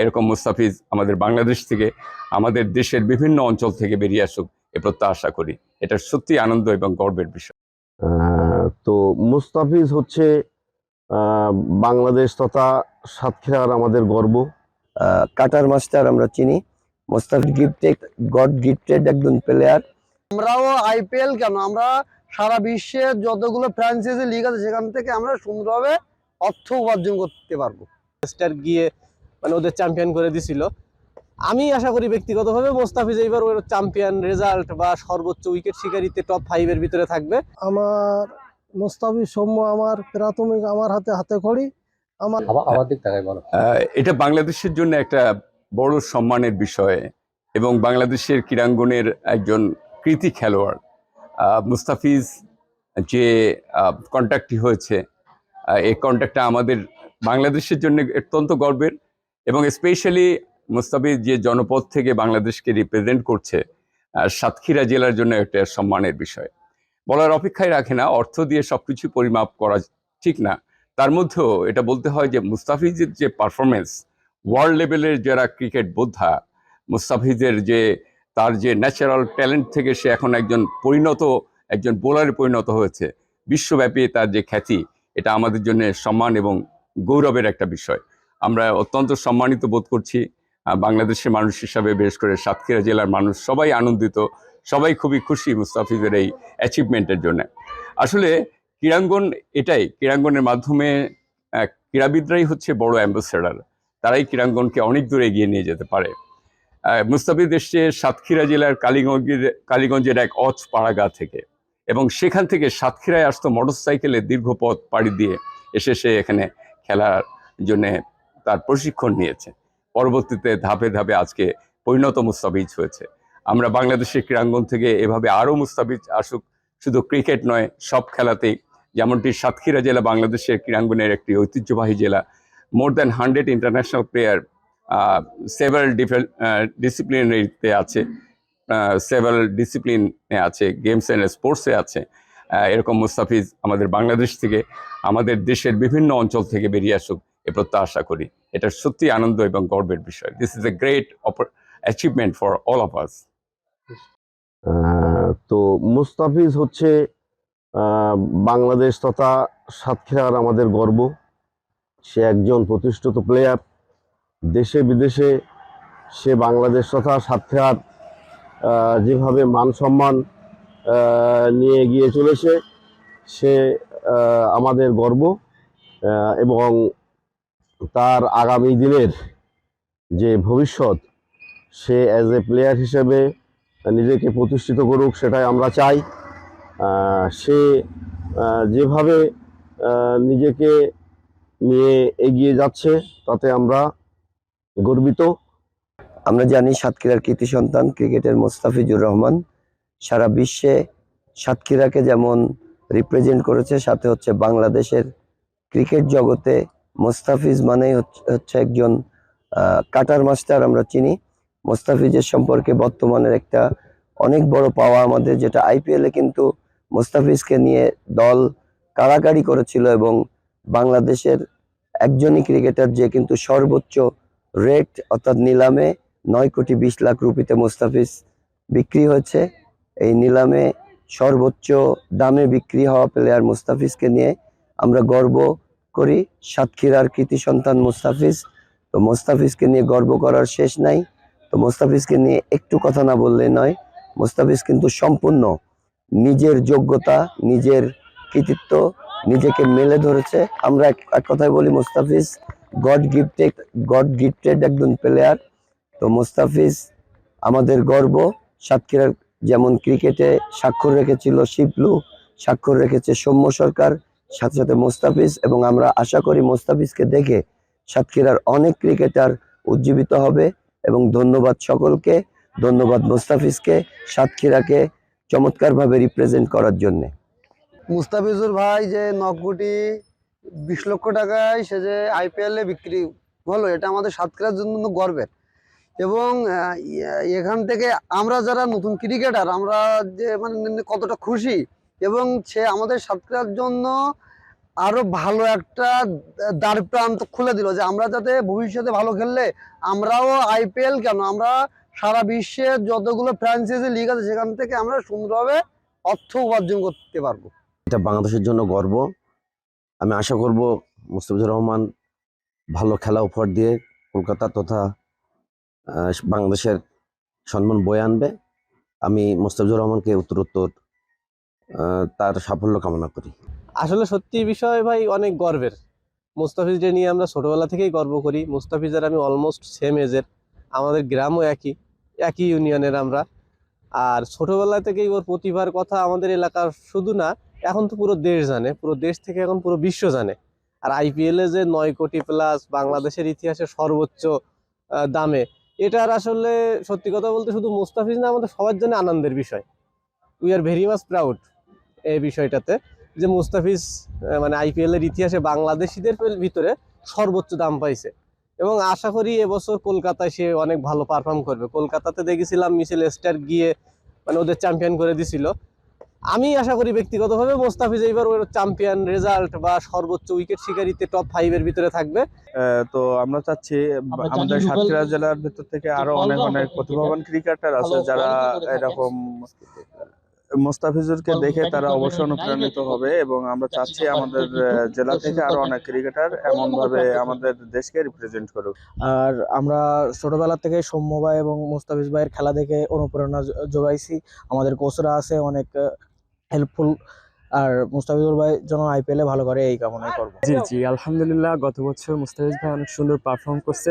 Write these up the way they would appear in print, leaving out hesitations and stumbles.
এরকম মুস্তাফিজ আমাদের বাংলাদেশ থেকে, আমাদের দেশের বিভিন্ন অঞ্চল থেকে বেরিয়ে আসুক এ প্রত্যাশা করি। এটা সত্যি আনন্দ এবং গর্বের বিষয়। তো মুস্তাফিজ হচ্ছে বাংলাদেশ তথা সাতক্ষীরার আমাদের গর্ব। কাটার মাস্টার আমরা চিনি। মুস্তাফিজ গড গিফটেড একজন প্লেয়ার। আমরাও আইপিএল কেন, আমরা সারা বিশ্বের যতগুলো ফ্র্যাঞ্চাইজি লিগ আছে সেখান থেকে আমরা সুন্দরভাবে অর্থ উপার্জন করতে পারবো। স্টার গিয়ে মানে ওদের চ্যাম্পিয়ন করে দিছিল। আমি আশা করি ব্যক্তিগতভাবে মুস্তাফিজ এইবার ওর চ্যাম্পিয়ন রেজাল্ট বা সর্বোচ্চ উইকেট শিকারিতে টপ 5 এর ভিতরে থাকবে। আমার মুস্তাফিজ সৌম্য আমার প্রাথমিক, আমার হাতে খড়ি। আমার দিক থেকে বলো। এটা বাংলাদেশের জন্য একটা বড় সম্মানের বিষয় এবং বাংলাদেশের ক্রীড়াঙ্গনের একজন কৃতি খেলোয়াড় মুস্তাফিজ যে কন্ট্যাক্টটি হয়েছে, এই কন্ট্যাক্টটা আমাদের বাংলাদেশের জন্য অত্যন্ত গর্বের এবং স্পেশালি মুস্তাফিজ যে জনপদ থেকে বাংলাদেশকে রিপ্রেজেন্ট করছে, সাতক্ষীরা জেলার জন্য একটা সম্মানের বিষয়। বলার অপেক্ষায় রাখে না, অর্থ দিয়ে সবকিছু পরিমাপ করা ঠিক না। তার মধ্যেও এটা বলতে হয় যে মুস্তাফিজের যে পারফরমেন্স, ওয়ার্ল্ড লেভেলের যারা ক্রিকেট বোদ্ধা, মুস্তাফিজের যে তার যে ন্যাচারাল ট্যালেন্ট থেকে সে এখন একজন বোলারে পরিণত হয়েছে, বিশ্বব্যাপী তার যে খ্যাতি, এটা আমাদের জন্য সম্মান এবং গৌরবের একটা বিষয়। আমরা অত্যন্ত সম্মানিত বোধ করছি বাংলাদেশের মানুষ হিসাবে, বিশেষ করে সাতক্ষীরা জেলার মানুষ সবাই আনন্দিত, সবাই খুবই খুশি মুস্তাফিজের এই অ্যাচিভমেন্টের জন্য। আসলে ক্রীড়াঙ্গন এটাই, ক্রীড়াঙ্গনের মাধ্যমে ক্রীড়াবিদরাই হচ্ছে বড় অ্যাম্বাসেডার, তারাই ক্রীড়াঙ্গনকে অনেক দূরে এগিয়ে নিয়ে যেতে পারে। মুস্তাফিজ এসছে সাতক্ষীরা জেলার কালীগঞ্জের এক অচ পাড়াগা থেকে, এবং সেখান থেকে সাতক্ষীরায় আসতো মোটরসাইকেলে দীর্ঘ পথ পাড়ি দিয়ে এসে সে এখানে খেলার জন্য তার প্রশিক্ষণ নিয়েছে। পরবর্তীতে ধাপে ধাপে আজকে পরিণত মুস্তাফিজ হয়েছে। আমরা বাংলাদেশের ক্রীড়াঙ্গন থেকে এভাবে আরও মুস্তাফিজ আসুক, শুধু ক্রিকেট নয়, সব খেলাতেই। যেমনটি সাতক্ষীরা জেলা বাংলাদেশের ক্রীড়াঙ্গনের একটি ঐতিহ্যবাহী জেলা। More than 100 international player several ডিসিপ্লিনারিতে আছে, সেভারাল ডিসিপ্লিনে আছে, গেমস অ্যান্ড স্পোর্টসে আছে। এরকম মুস্তাফিজ আমাদের বাংলাদেশ থেকে, আমাদের দেশের বিভিন্ন অঞ্চল থেকে বেরিয়ে আসুক এ প্রত্যাশা করি। এটা সত্যি আনন্দ এবং গর্বের বিষয়। This is a great achievement for all of us. তো মুস্তাফিজ হচ্ছে বাংলাদেশ তথা সাতক্ষীরার আমাদের গর্ব। সে একজন প্রতিষ্ঠিত প্লেয়ার, দেশে বিদেশে সে বাংলাদেশ তথা সাতক্ষীরার যেভাবে মান সম্মান নিয়ে এগিয়ে চলেছে, সে আমাদের গর্ব। এবং তার আগামী দিনের যে ভবিষ্যৎ, সে অ্যাজ এ প্লেয়ার হিসেবে নিজেকে প্রতিষ্ঠিত করুক, সেটাই আমরা চাই। সে যেভাবে নিজেকে নিয়ে এগিয়ে যাচ্ছে তাতে আমরা গর্বিত। আমরা জানি সাতক্ষীরার কৃতি সন্তান ক্রিকেটের মুস্তাফিজুর রহমান সারা বিশ্বে সাতক্ষীরাকে যেমন রিপ্রেজেন্ট করেছে, সাথে হচ্ছে বাংলাদেশের ক্রিকেট জগতে মুস্তাফিজ মানেই হচ্ছে একজন কাটার মাস্টার আমরা চিনি। মুস্তাফিজের সম্পর্কে বর্তমানের একটা অনেক বড় পাওয়া আমাদের, যেটা আইপিএলে কিন্তু মুস্তাফিজকে নিয়ে দল কাড়াকাড়ি করেছিল, এবং বাংলাদেশের একজনই ক্রিকেটার যে কিন্তু সর্বোচ্চ রেট অর্থাৎ নিলামে 9,20,00,000 রুপিতে মুস্তাফিজ বিক্রি হয়েছে। এই নিলামে সর্বোচ্চ দামে বিক্রি হওয়া প্লেয়ার মুস্তাফিজকে নিয়ে আমরা গর্ব করি। সাতক্ষীরার কৃতি সন্তান মুস্তাফিজ, তো মুস্তাফিজকে নিয়ে গর্ব করার শেষ নাই। তো মুস্তাফিজকে নিয়ে একটু কথা না বললে নয়। মুস্তাফিজ কিন্তু সম্পূর্ণ নিজের যোগ্যতা, নিজের কৃতিত্ব নিজেকে মেলে ধরেছে। আমরা এক কথায় বলি মুস্তাফিজ গড গিফটেড একজন প্লেয়ার। তো মুস্তাফিজ আমাদের গর্ব। সাতক্ষীরার যেমন ক্রিকেটে স্বাক্ষর রেখেছিল শিবলু, স্বাক্ষর রেখেছে সৌম্য সরকার, সাথে সাথে মুস্তাফিজ, এবং আমরা আশা করি মুস্তাফিজকে দেখে সাতক্ষীরার অনেক ক্রিকেটার উজ্জীবিত হবে। এবং ধন্যবাদ সকলকে, ধন্যবাদ মুস্তাফিজকে সাতক্ষীরাকে চমৎকারভাবে রিপ্রেজেন্ট করার জন্য। মুস্তাফিজুর ভাই যে 9,20,00,000 টাকায় সে যে আইপিএল এ বিক্রি হলো, এটা আমাদের সাতক্ষীরার জন্য গর্বের। এবং এখান থেকে আমরা যারা নতুন ক্রিকেটার, আমরা যে মানে কতটা খুশি। এবং সে আমাদের সাতক্ষীরার জন্য আরো ভালো একটা দ্বার প্রান্ত খুলে দিল, যে আমরা যাতে ভবিষ্যতে ভালো খেললে আমরাও আইপিএল কেন, আমরা সারা বিশ্বের যতগুলো ফ্র্যাঞ্চাইজি লিগ আছে সেখান থেকে আমরা সুন্দরভাবে অর্থ উপার্জন করতে পারবো। এটা বাংলাদেশের জন্য গর্ব। আমি আশা করব মুস্তাফিজুর রহমান ভালো খেলা উপহার দিয়ে কলকাতা তথা বাংলাদেশের সম্মান বয়ে আনবে। আমি মুস্তাফিজুর রহমানকে উত্তরোত্তর তার সাফল্য কামনা করি। আসলে সত্যি বিষয় ভাই অনেক গর্বের। মুস্তাফিজকে নিয়ে আমরা ছোটবেলা থেকেই গর্ব করি। মুস্তাফিজ আর আমি অলমোস্ট সেম এজের, আমাদের গ্রামও একই ইউনিয়নের আমরা। আর ছোটবেলা থেকেই ওর প্রতিভার কথা আমাদের এলাকার শুধু না, এখন তো পুরো দেশ জানে, পুরো দেশ থেকে এখন পুরো বিশ্ব জানে। আর আইপিএলে যে 9 কোটি প্লাস বাংলাদেশের ইতিহাসে সর্বোচ্চ দামে, এটার আসলে সত্যি কথা বলতে শুধু মুস্তাফিজ না, আমাদের সবার জন্য আনন্দের বিষয়। We are very much proud এই বিষয়টাতে, যে মুস্তাফিজ মানে আইপিএল এর ইতিহাসে বাংলাদেশিদের ভিতরে সর্বোচ্চ দাম পাইছে। এবং আশা করি এবছর কলকাতায় সে অনেক ভালো পারফর্ম করবে। কলকাতাতে দেখেছিলাম মিচেল স্টার্ক গিয়ে মানে ওদের চ্যাম্পিয়ন করে দিছিল। আমি আশা করি ব্যক্তিগতভাবে মুস্তাফিজ এইবার ওর চ্যাম্পিয়ন রেজাল্ট বা সর্বোচ্চ উইকেট শিকারিতে টপ 5 এর ভিতরে থাকবে। তো আমরা চাচ্ছি আমাদের সাতক্ষীরা জেলার ভেতর থেকে আরো অনেক অনেক প্রতিভাবান ক্রিকেটার আছে যারা এরকম মুস্তাফিজুরকে দেখে তারা অবশ্যই অনুপ্রাণিত হবে, এবং আমরা চাচ্ছি আমাদের জেলা থেকে আরো অনেক ক্রিকেটার এমন ভাবে আমাদের দেশকে রিপ্রেজেন্ট করুক। আর আমরা ছোটবেলা থেকে সৌম্য ভাই এবং মুস্তাফিজ ভাইয়ের খেলা দেখে অনুপ্রেরণা জোগাইছি। আমাদের কোচরা আছে অনেক হেল্পফুল। আর মুস্তাফিজুর ভাই যেন আইপিএলে ভালো করে এই কামনাই করবো। জি আলহামদুলিল্লাহ, গত বছর মুস্তাফিজ ভাই অনেক সুন্দর পারফর্ম করছে।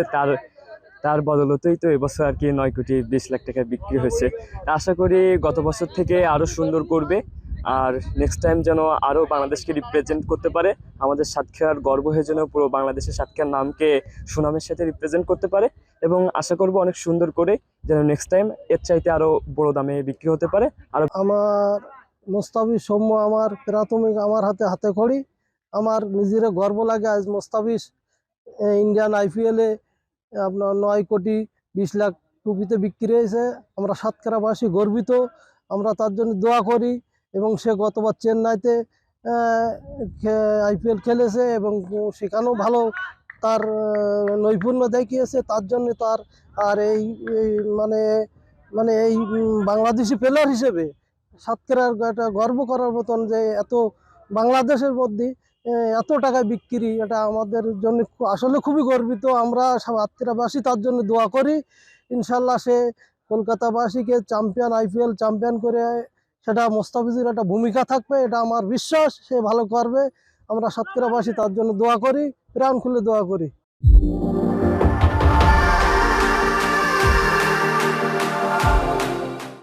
তার বদলতেই তো এবছর আর কি 9 কোটি 20 লাখ টাকা বিক্রি হয়েছে। আশা করি গত বছর থেকে আরো সুন্দর করবে, আর নেক্সট টাইম যেন আরো বাংলাদেশকে রিপ্রেজেন্ট করতে পারে। আমাদের সাতক্ষীরার গর্ব হয়ে যেন পুরো বাংলাদেশের সাতক্ষীরার নামকে সুনামের সাথে রিপ্রেজেন্ট করতে পারে, এবং আশা করব অনেক সুন্দর করে যেন নেক্সট টাইম এর চাইতে আরো বড় দামে বিক্রি হতে পারে। আর আমার মুস্তাফিজ সৌম্য আমার প্রাথমিক আমার হাতে খড়ি। আমার নিজের গর্ব লাগে আজ মুস্তাফিজ ইন্ডিয়ান আইপিএলে আপনার 9 কোটি 20 লাখ টুপিতে বিক্রি হয়েছে। আমরা সাতক্ষীরাবাসী গর্বিত, আমরা তার জন্য দোয়া করি। এবং সে গতবার চেন্নাইতে আইপিএল খেলেছে এবং সেখানেও ভালো তার নৈপুণ্য দেখিয়েছে। তার জন্য তার আর এই মানে এই বাংলাদেশি প্লেয়ার হিসেবে সাতক্ষীরার একটা গর্ব করার মতন, যে এত বাংলাদেশের মধ্যে এত টাকায় বিক্রি, এটা আমাদের জন্য আসলে খুবই গর্বিত। আমরা সাতক্ষীরাবাসী তার জন্য দোয়া করি। ইনশাল্লাহ সে কলকাতাবাসীকে আইপিএল চ্যাম্পিয়ন করে, সেটা মুস্তাফিজের একটা ভূমিকা থাকবে, এটা আমার বিশ্বাস সে ভালো করবে। আমরা সাতক্ষীরাবাসী তার জন্য দোয়া করি, প্রাণ খুলে দোয়া করি।